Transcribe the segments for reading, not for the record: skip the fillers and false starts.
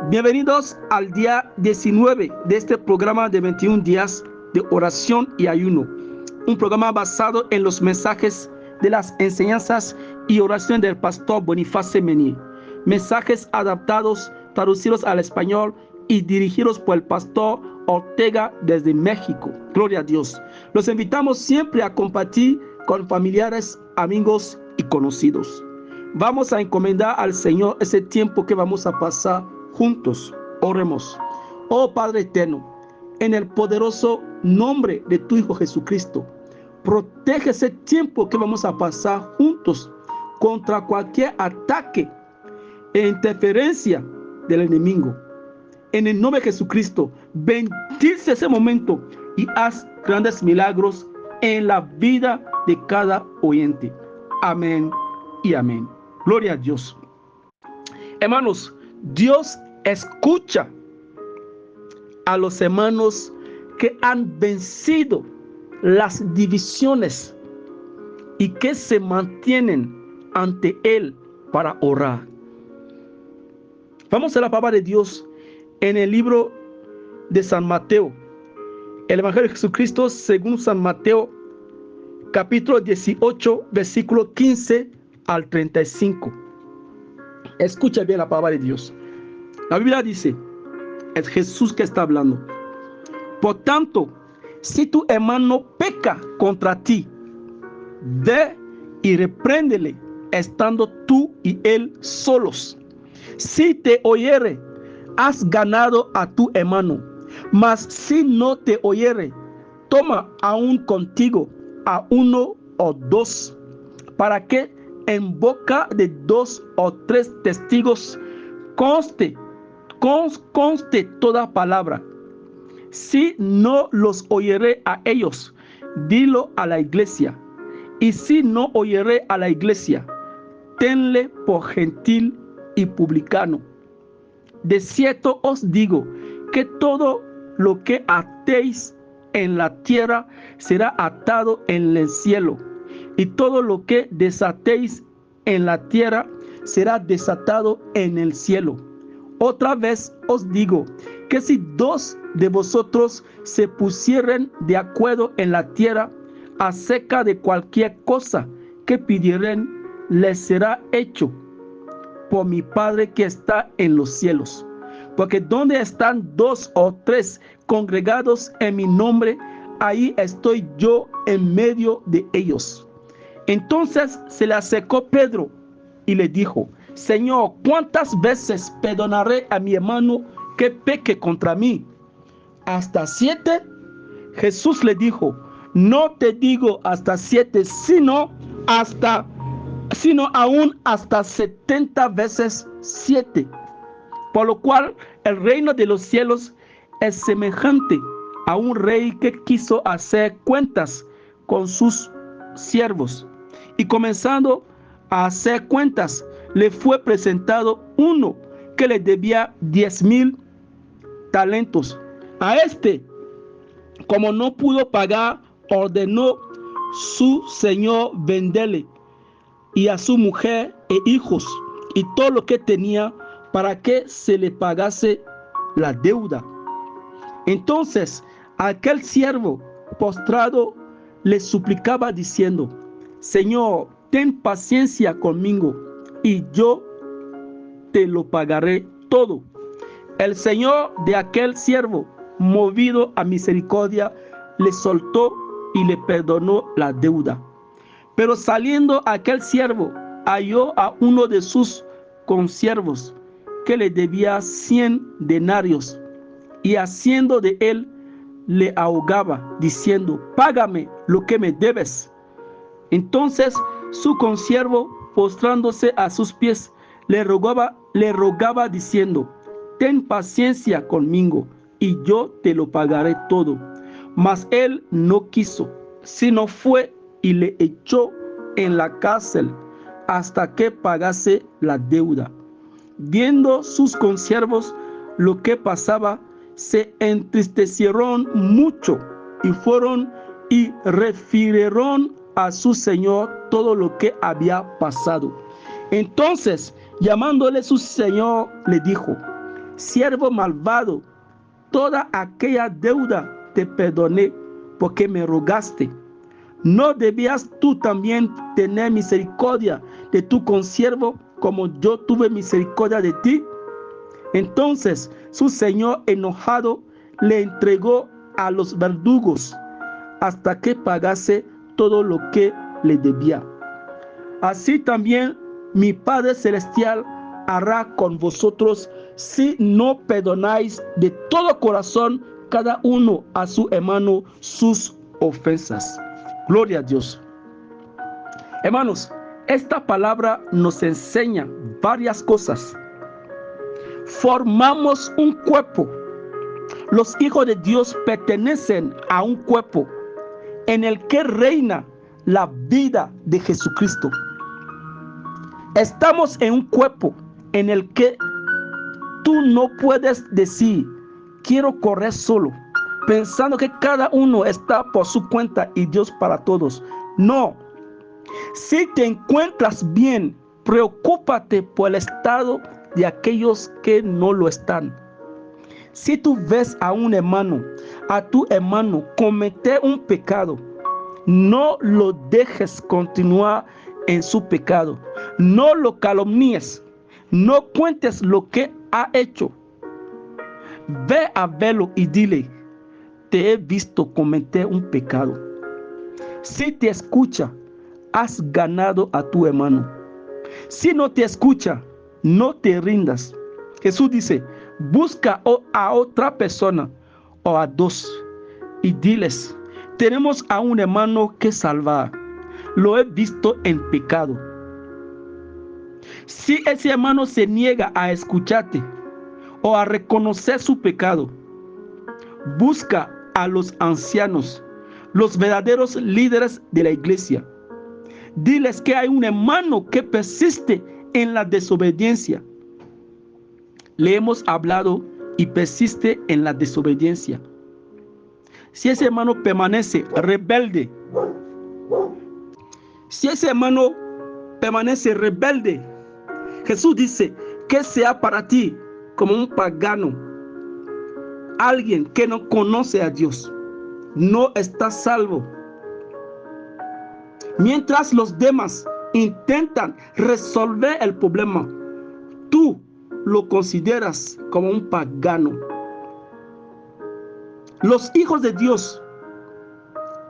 Bienvenidos al día 19 de este programa de 21 días de oración y ayuno. Un programa basado en los mensajes de las enseñanzas y oración del pastor Boniface Menier. Mensajes adaptados, traducidos al español y dirigidos por el pastor Ortega desde México. Gloria a Dios. Los invitamos siempre a compartir con familiares, amigos y conocidos. Vamos a encomendar al Señor ese tiempo que vamos a pasar juntos. Oremos. Oh Padre eterno, en el poderoso nombre de tu Hijo Jesucristo, protege ese tiempo que vamos a pasar juntos contra cualquier ataque e interferencia del enemigo. En el nombre de Jesucristo, bendice ese momento y haz grandes milagros en la vida de cada oyente. Amén y amén. Gloria a Dios. Hermanos, Dios escucha a los hermanos que han vencido las divisiones y que se mantienen ante Él para orar. Vamos a la palabra de Dios en el libro de San Mateo, el Evangelio de Jesucristo según San Mateo, capítulo 18, versículo 15 al 35. Escucha bien la palabra de Dios. La Biblia dice, es Jesús que está hablando. Por tanto, si tu hermano peca contra ti, ve y repréndele, estando tú y él solos. Si te oyere, has ganado a tu hermano. Mas si no te oyere, toma aún contigo a uno o dos, para que en boca de 2 o 3 testigos conste toda palabra. Si no los oyere a ellos, dilo a la iglesia. Y si no oyere a la iglesia, tenle por gentil y publicano. De cierto os digo que todo lo que atéis en la tierra será atado en el cielo, y todo lo que desatéis en la tierra será desatado en el cielo. Otra vez os digo que si 2 de vosotros se pusieren de acuerdo en la tierra acerca de cualquier cosa que pidieren, les será hecho por mi Padre que está en los cielos. Porque donde están 2 o 3 congregados en mi nombre, ahí estoy yo en medio de ellos. Entonces se le acercó Pedro y le dijo, Señor, ¿cuántas veces perdonaré a mi hermano que peque contra mí? ¿Hasta 7? Jesús le dijo, no te digo hasta 7, sino aún hasta 70 veces 7. Por lo cual el reino de los cielos es semejante a un rey que quiso hacer cuentas con sus siervos. Y comenzando a hacer cuentas, le fue presentado uno que le debía 10,000 talentos. A este, como no pudo pagar, ordenó su señor venderle y a su mujer e hijos y todo lo que tenía, para que se le pagase la deuda. Entonces aquel siervo postrado le suplicaba diciendo, Señor, ten paciencia conmigo y yo te lo pagaré todo. El señor de aquel siervo, movido a misericordia, le soltó y le perdonó la deuda. Pero saliendo aquel siervo, halló a uno de sus consiervos que le debía 100 denarios, y haciendo de él, le ahogaba, diciendo, págame lo que me debes. Entonces su consiervo, postrándose a sus pies, le rogaba diciendo, ten paciencia conmigo, y yo te lo pagaré todo. Mas él no quiso, sino fue y le echó en la cárcel hasta que pagase la deuda. Viendo sus consiervos lo que pasaba, se entristecieron mucho y fueron y refirieron a su señor todo lo que había pasado. Entonces, llamándole su señor, le dijo, siervo malvado, toda aquella deuda te perdoné porque me rogaste. ¿No debías tú también tener misericordia de tu consiervo como yo tuve misericordia de ti? Entonces su señor, enojado, le entregó a los verdugos hasta que pagase todo lo que le debía. Así también mi Padre Celestial hará con vosotros si no perdonáis de todo corazón cada uno a su hermano sus ofensas. Gloria a Dios. Hermanos, esta palabra nos enseña varias cosas. Formamos un cuerpo. Los hijos de Dios pertenecen a un cuerpo en el que reina la vida de Jesucristo. Estamos en un cuerpo en el que tú no puedes decir, quiero correr solo, pensando que cada uno está por su cuenta y Dios para todos. No. Si te encuentras bien, preocúpate por el estado de aquellos que no lo están. Si tú ves a un hermano, a tu hermano cometer un pecado, no lo dejes continuar en su pecado. No lo calumnies. No cuentes lo que ha hecho. Ve a verlo y dile, te he visto cometer un pecado. Si te escucha, has ganado a tu hermano. Si no te escucha, no te rindas. Jesús dice, busca a otra persona o a dos y diles, tenemos a un hermano que salvar. Lo he visto en pecado. Si ese hermano se niega a escucharte o a reconocer su pecado, busca a los ancianos, los verdaderos líderes de la iglesia. Diles que hay un hermano que persiste en la desobediencia. Le hemos hablado y persiste en la desobediencia. Si ese hermano permanece rebelde, Jesús dice que sea para ti como un pagano, alguien que no conoce a Dios, no está salvo. Mientras los demás intentan resolver el problema, tú lo consideras como un pagano. Los hijos de Dios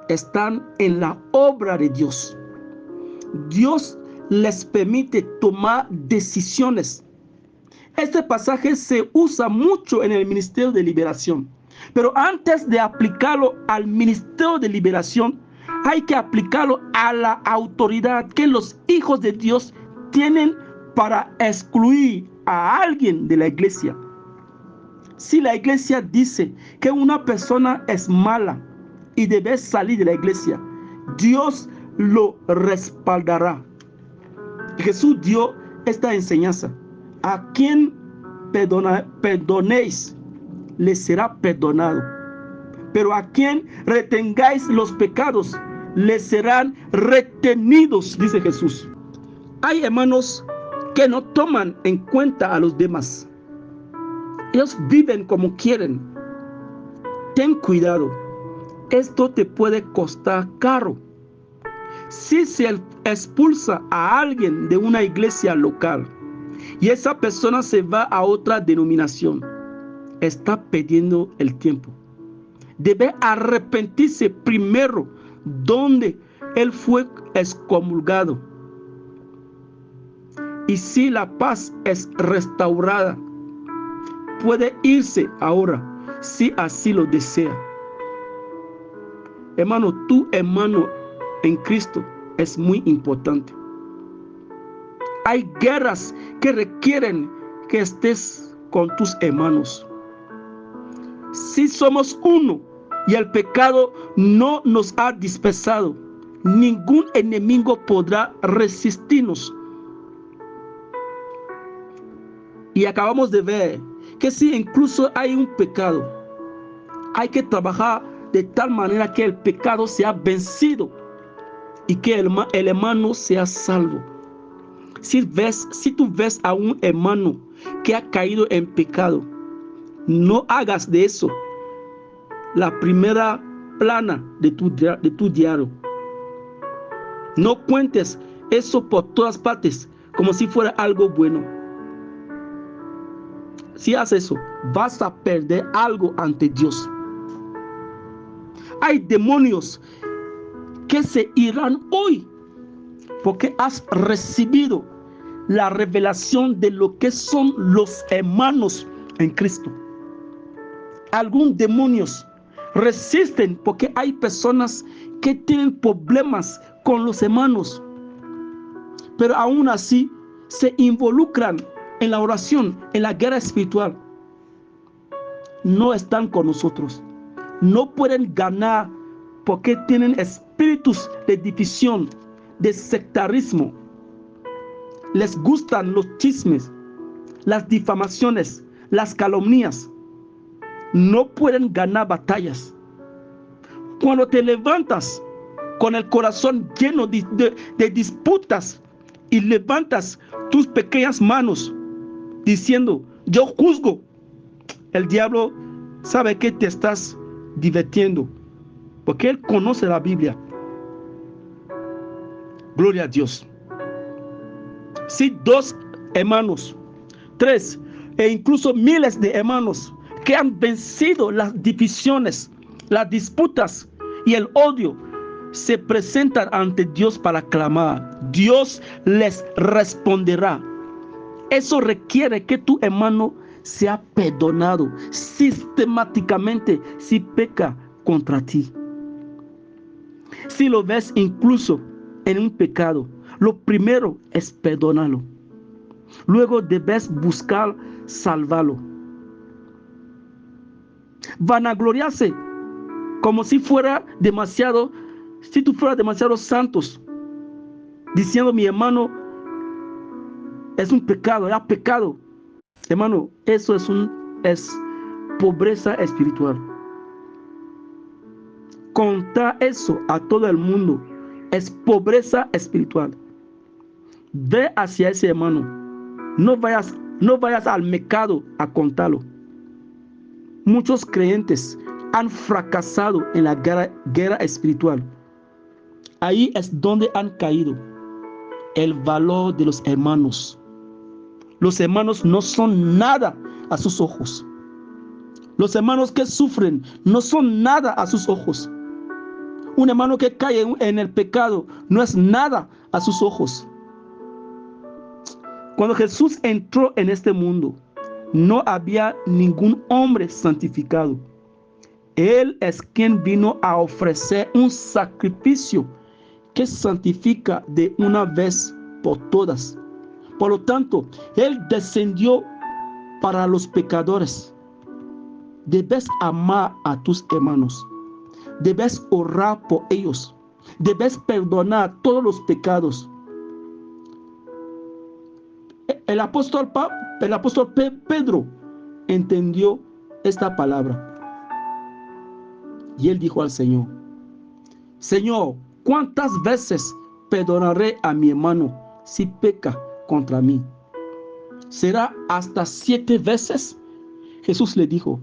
están en la obra de Dios. Dios les permite tomar decisiones. Este pasaje se usa mucho en el ministerio de liberación. Pero antes de aplicarlo al ministerio de liberación, hay que aplicarlo a la autoridad que los hijos de Dios tienen para excluir a alguien de la iglesia. Si la iglesia dice que una persona es mala y debe salir de la iglesia, Dios lo respaldará. Jesús dio esta enseñanza. A quien perdonéis, les será perdonado. Pero a quien retengáis los pecados, les serán retenidos, dice Jesús. Hay hermanos que no toman en cuenta a los demás. Ellos viven como quieren. Ten cuidado. Esto te puede costar caro. Si se expulsa a alguien de una iglesia local y esa persona se va a otra denominación, está perdiendo el tiempo. Debe arrepentirse primero donde él fue excomulgado. Y si la paz es restaurada, puede irse ahora si así lo desea. Hermano, tu hermano en Cristo es muy importante. Hay guerras que requieren que estés con tus hermanos. Si somos uno y el pecado no nos ha dispersado, ningún enemigo podrá resistirnos. Y acabamos de ver que si incluso hay un pecado, hay que trabajar de tal manera que el pecado sea vencido y que el hermano sea salvo. Si tú ves a un hermano que ha caído en pecado, No hagas de eso la primera plana de tu diario. No cuentes eso por todas partes como si fuera algo bueno. Si haces eso, vas a perder algo ante Dios. Hay demonios que se irán hoy porque has recibido la revelación de lo que son los hermanos en Cristo. Algunos demonios resisten porque hay personas que tienen problemas con los hermanos, pero aún así se involucran en la oración, en la guerra espiritual. No están con nosotros. No pueden ganar porque tienen espíritus de división, de sectarismo. Les gustan los chismes, las difamaciones, las calumnias. No pueden ganar batallas. Cuando te levantas con el corazón lleno de disputas y levantas tus pequeñas manos diciendo, yo juzgo, el diablo sabe que te estás divirtiendo porque él conoce la Biblia. Gloria a Dios. Si 2 hermanos, 3 e incluso miles de hermanos que han vencido las divisiones, las disputas y el odio, se presentan ante Dios para clamar, Dios les responderá. Eso requiere que tu hermano sea perdonado sistemáticamente si peca contra ti. Si lo ves incluso en un pecado, lo primero es perdonarlo. Luego debes buscar salvarlo. Vanagloriarse como si tú fueras demasiado santos, diciendo mi hermano es un pecado, ha pecado. Hermano, eso es pobreza espiritual. Contar eso a todo el mundo es pobreza espiritual. Ve hacia ese hermano. No vayas al mercado a contarlo. Muchos creyentes han fracasado en la guerra espiritual. Ahí es donde han caído el valor de los hermanos. Los hermanos no son nada a sus ojos. Los hermanos que sufren no son nada a sus ojos. Un hermano que cae en el pecado no es nada a sus ojos. Cuando Jesús entró en este mundo, no había ningún hombre santificado. Él es quien vino a ofrecer un sacrificio que santifica de una vez por todas. Por lo tanto, Él descendió para los pecadores. Debes amar a tus hermanos. Debes orar por ellos. Debes perdonar todos los pecados. El apóstol Pedro entendió esta palabra. Y él dijo al Señor, Señor, ¿cuántas veces perdonaré a mi hermano si peca contra mí? ¿Será hasta 7 veces? Jesús le dijo,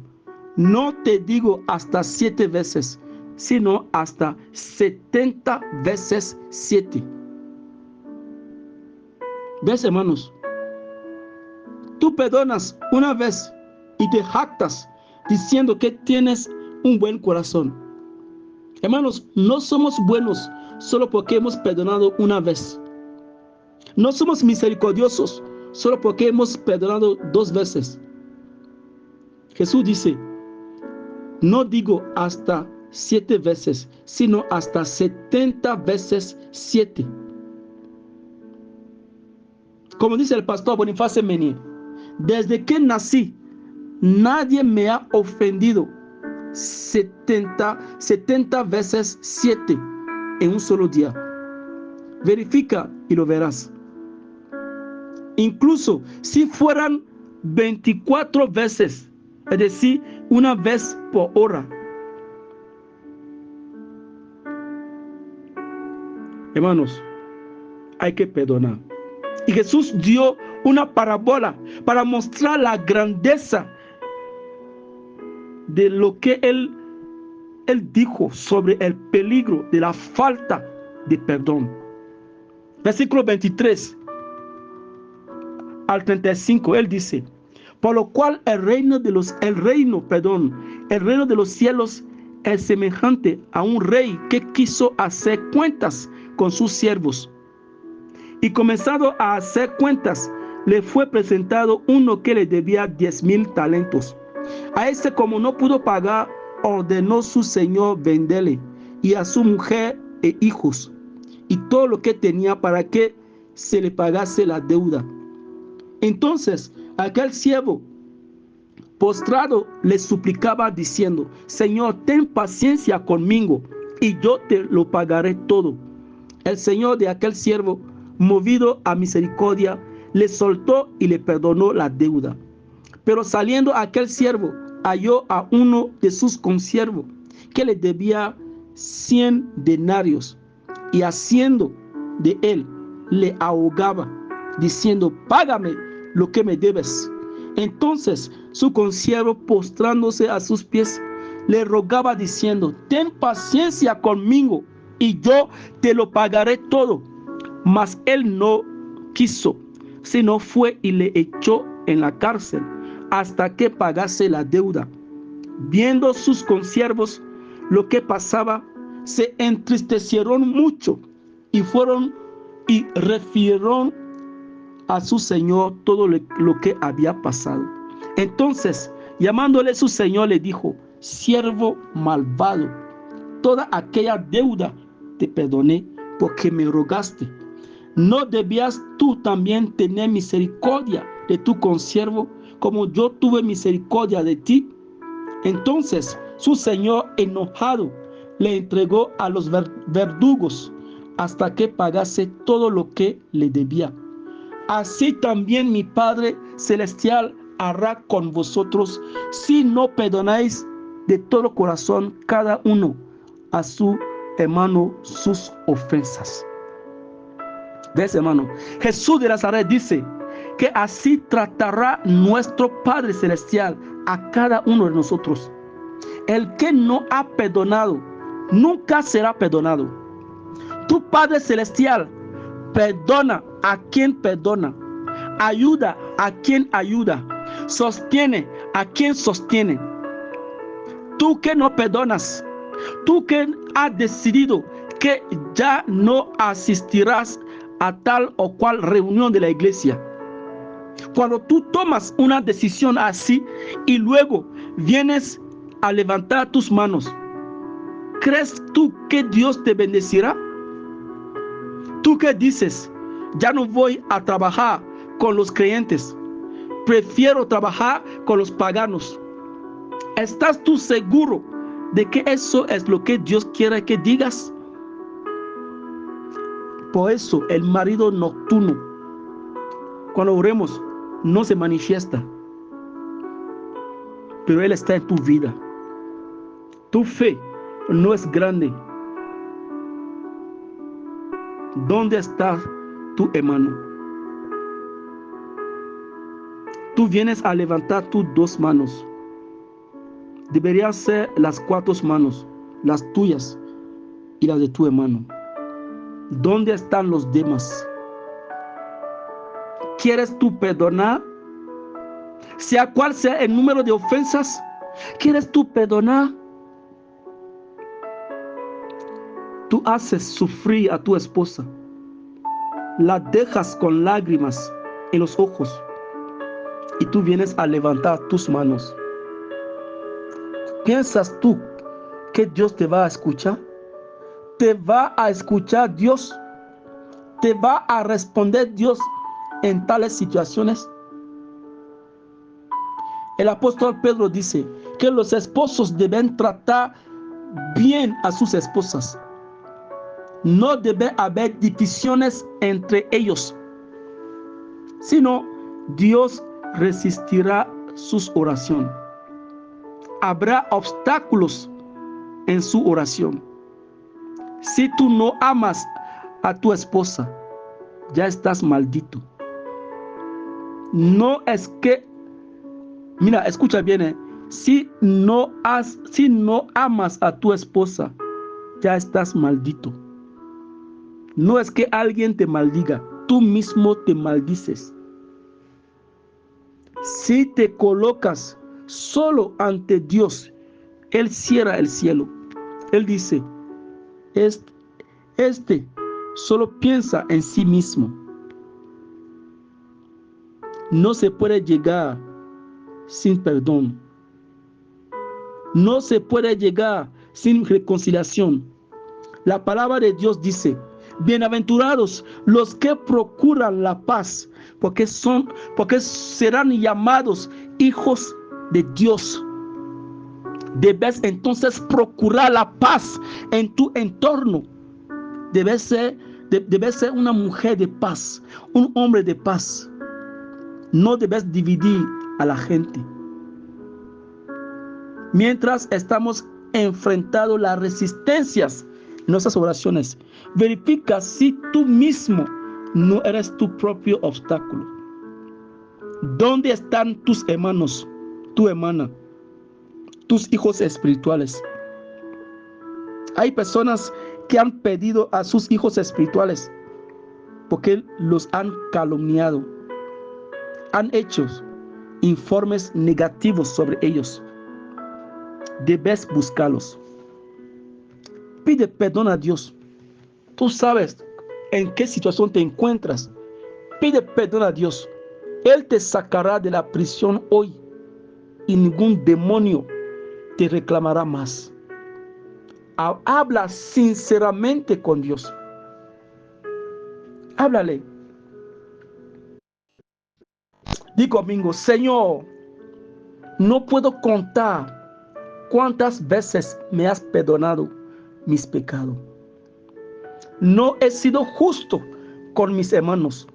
no te digo hasta 7 veces, sino hasta 70 veces 7. ¿Ves, hermanos? Tú perdonas una vez y te jactas diciendo que tienes un buen corazón. Hermanos, no somos buenos solo porque hemos perdonado una vez. No somos misericordiosos solo porque hemos perdonado 2 veces. Jesús dice, no digo hasta 7 veces, sino hasta 70 veces 7. Como dice el pastor Boniface Menier, desde que nací, nadie me ha ofendido 70 veces 7 en un solo día. Verifica y lo verás. Incluso si fueran 24 veces, es decir, una vez por hora. Hermanos, hay que perdonar. Y Jesús dio una parábola para mostrar la grandeza de lo que él dijo sobre el peligro de la falta de perdón. Versículo 23 al 35, él dice: por lo cual el reino de los cielos es semejante a un rey que quiso hacer cuentas con sus siervos. Y comenzando a hacer cuentas, le fue presentado uno que le debía 10,000 talentos. A este, como no pudo pagar, ordenó su señor venderle, y a su mujer e hijos, y todo lo que tenía, para que se le pagase la deuda. Entonces aquel siervo, postrado, le suplicaba diciendo: Señor, ten paciencia conmigo, y yo te lo pagaré todo. El señor de aquel siervo, movido a misericordia, le soltó y le perdonó la deuda. Pero saliendo aquel siervo, halló a uno de sus consiervos que le debía 100 denarios, y haciendo de él, le ahogaba, diciendo: págame lo que me debes. Entonces su consiervo, postrándose a sus pies, le rogaba diciendo: ten paciencia conmigo, y yo te lo pagaré todo. Mas él no quiso, sino fue y le echó en la cárcel hasta que pagase la deuda. Viendo sus consiervos lo que pasaba, se entristecieron mucho, y fueron y refirieron a su señor todo lo que había pasado. Entonces, llamándole su señor, le dijo: siervo malvado, toda aquella deuda te perdoné, porque me rogaste. ¿No debías tú también tener misericordia de tu consiervo, como yo tuve misericordia de ti? Entonces su señor, enojado, le entregó a los verdugos hasta que pagase todo lo que le debía. Así también mi Padre Celestial hará con vosotros, si no perdonáis de todo corazón cada uno a su hermano sus ofensas. ¿Ves, hermano? Jesús de Nazaret dice que así tratará nuestro Padre Celestial a cada uno de nosotros. El que no ha perdonado, nunca será perdonado. Tu Padre Celestial perdona a quien perdona, ayuda a quien ayuda, sostiene a quien sostiene. Tú que no perdonas, tú que has decidido que ya no asistirás a tal o cual reunión de la iglesia. Cuando tú tomas una decisión así y luego vienes a levantar tus manos, ¿crees tú que Dios te bendecirá? Tú que dices: ya no voy a trabajar con los creyentes, prefiero trabajar con los paganos. ¿Estás tú seguro de que eso es lo que Dios quiere que digas? Por eso el marido nocturno, cuando oremos, no se manifiesta, pero él está en tu vida. Tu fe no es grande. ¿Dónde está tu hermano? Tú vienes a levantar tus 2 manos. Deberían ser las 4 manos, las tuyas y las de tu hermano. ¿Dónde están los demás? ¿Quieres tú perdonar? Sea cual sea el número de ofensas, ¿quieres tú perdonar? Tú haces sufrir a tu esposa, la dejas con lágrimas en los ojos, y tú vienes a levantar tus manos. ¿Piensas tú que Dios te va a escuchar? ¿Te va a escuchar Dios? ¿Te va a responder Dios en tales situaciones? El apóstol Pedro dice que los esposos deben tratar bien a sus esposas. No debe haber divisiones entre ellos, sino Dios resistirá sus oraciones. Habrá obstáculos en su oración. Si tú no amas a tu esposa, ya estás maldito. No es que, mira, escucha bien, si no amas a tu esposa, ya estás maldito. No es que alguien te maldiga, tú mismo te maldices. Si te colocas solo ante Dios, Él cierra el cielo. Él dice, este solo piensa en sí mismo. No se puede llegar sin perdón. No se puede llegar sin reconciliación. La palabra de Dios dice, bienaventurados los que procuran la paz, porque serán llamados hijos de Dios. Debes entonces procurar la paz en tu entorno. Debes ser una mujer de paz, un hombre de paz. No debes dividir a la gente. Mientras estamos enfrentando las resistencias en nuestras oraciones, verifica si tú mismo no eres tu propio obstáculo. ¿Dónde están tus hermanos, tu hermana, tus hijos espirituales? Hay personas que han pedido a sus hijos espirituales porque los han calumniado, han hecho informes negativos sobre ellos. Debes buscarlos. Pide perdón a Dios. Tú sabes en qué situación te encuentras. Pide perdón a Dios. Él te sacará de la prisión hoy y ningún demonio te reclamará más. Habla sinceramente con Dios. Háblale. Di conmigo, Señor, no puedo contar cuántas veces me has perdonado mis pecados. No he sido justo con mis hermanos.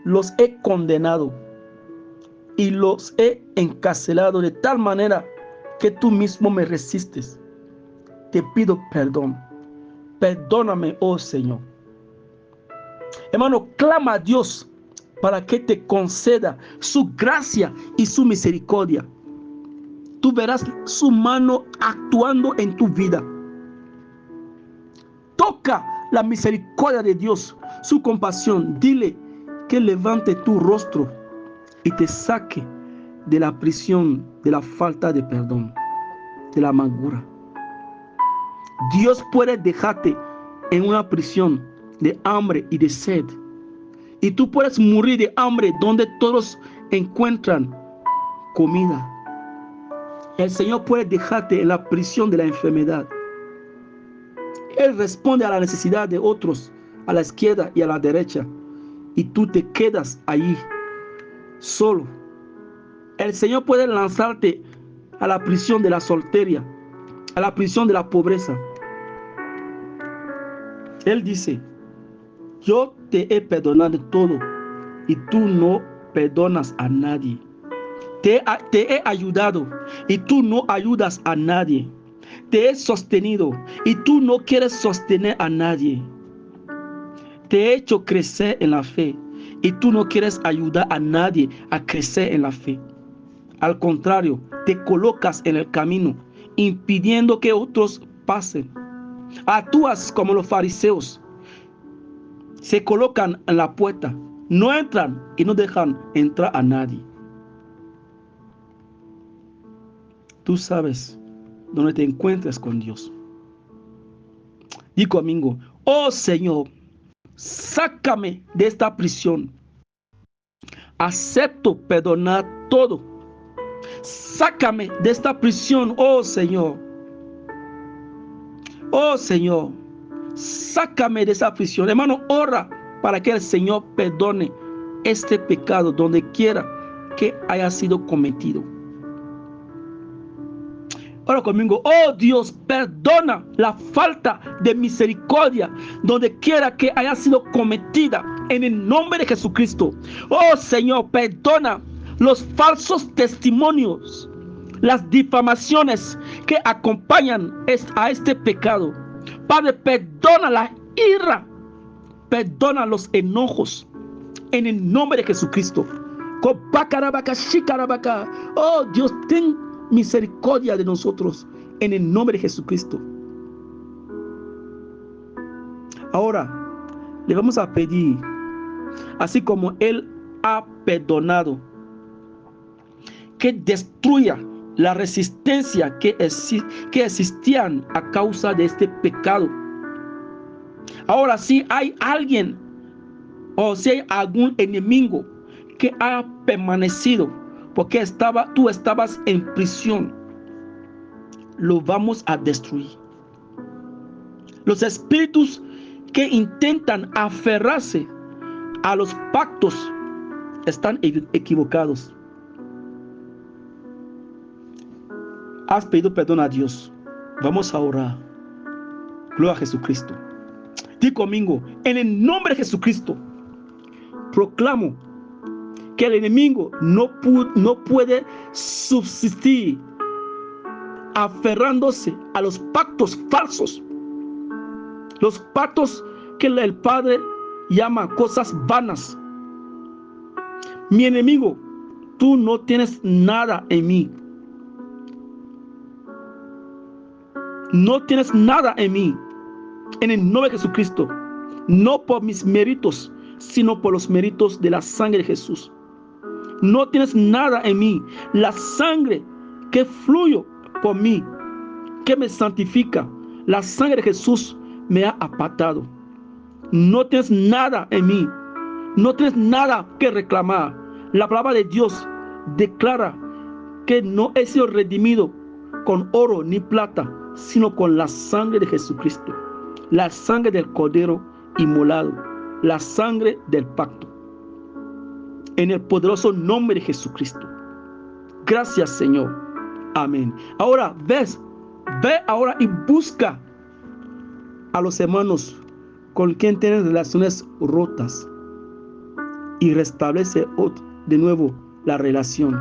Los he condenado y los he encarcelado de tal manera que tú mismo me resistes. Te pido perdón. Perdóname, oh Señor. Hermano, clama a Dios para que te conceda su gracia y su misericordia. Tú verás su mano actuando en tu vida. Toca la misericordia de Dios, su compasión. Dile que levante tu rostro y te saque de la prisión, de la falta de perdón, de la amargura. Dios puede dejarte en una prisión de hambre y de sed. Y tú puedes morir de hambre donde todos encuentran comida. El Señor puede dejarte en la prisión de la enfermedad. Él responde a la necesidad de otros, a la izquierda y a la derecha. Y tú te quedas allí, solo. El Señor puede lanzarte a la prisión de la soltería, a la prisión de la pobreza. Él dice, yo te he perdonado todo y tú no perdonas a nadie. Te he ayudado y tú no ayudas a nadie. Te he sostenido y tú no quieres sostener a nadie. Te he hecho crecer en la fe y tú no quieres ayudar a nadie a crecer en la fe. Al contrario, te colocas en el camino, impidiendo que otros pasen. Actúas como los fariseos. Se colocan en la puerta, no entran y no dejan entrar a nadie. Tú sabes dónde te encuentras con Dios. Di conmigo, oh Señor, sácame de esta prisión. Acepto perdonar todo. Sácame de esta prisión, oh Señor. Oh Señor, sácame de esa prisión. Hermano, ora para que el Señor perdone este pecado donde quiera que haya sido cometido. Ora conmigo, oh Dios, perdona la falta de misericordia donde quiera que haya sido cometida en el nombre de Jesucristo. Oh Señor, perdona los falsos testimonios, las difamaciones que acompañan a este pecado. Padre, perdona la ira, perdona los enojos en el nombre de Jesucristo. Oh Dios, ten misericordia de nosotros en el nombre de Jesucristo. Ahora le vamos a pedir, así como Él ha perdonado, que destruya la resistencia que existían a causa de este pecado. Ahora, si hay alguien o si hay algún enemigo que ha permanecido porque tú estabas en prisión, lo vamos a destruir. Los espíritus que intentan aferrarse a los pactos están equivocados. Has pedido perdón a Dios. Vamos a orar. Gloria a Jesucristo. Di conmigo, en el nombre de Jesucristo, proclamo que el enemigo no puede subsistir aferrándose a los pactos falsos, los pactos que el Padre llama cosas vanas. Mi enemigo, tú no tienes nada en mí. No tienes nada en mí. En el nombre de Jesucristo, no por mis méritos, sino por los méritos de la sangre de Jesús. No tienes nada en mí. La sangre que fluye por mí, que me santifica, la sangre de Jesús me ha apartado. No tienes nada en mí. No tienes nada que reclamar. La palabra de Dios declara que no he sido redimido con oro ni plata, sino con la sangre de Jesucristo, la sangre del Cordero inmolado, la sangre del pacto. En el poderoso nombre de Jesucristo. Gracias, Señor. Amén. Ahora ve ahora y busca a los hermanos con quien tienen relaciones rotas y restablece de nuevo la relación,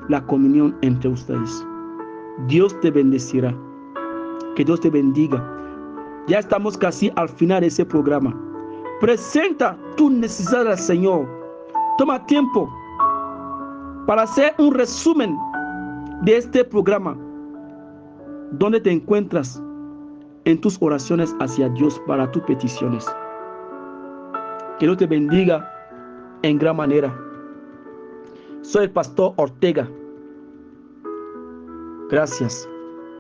la comunión entre ustedes. Dios te bendecirá. Que Dios te bendiga. Ya estamos casi al final de ese programa. Presenta tu necesidad al Señor. Toma tiempo para hacer un resumen de este programa. ¿Dónde te encuentras en tus oraciones hacia Dios para tus peticiones? Que Dios te bendiga en gran manera. Soy el pastor Ortega. Gracias.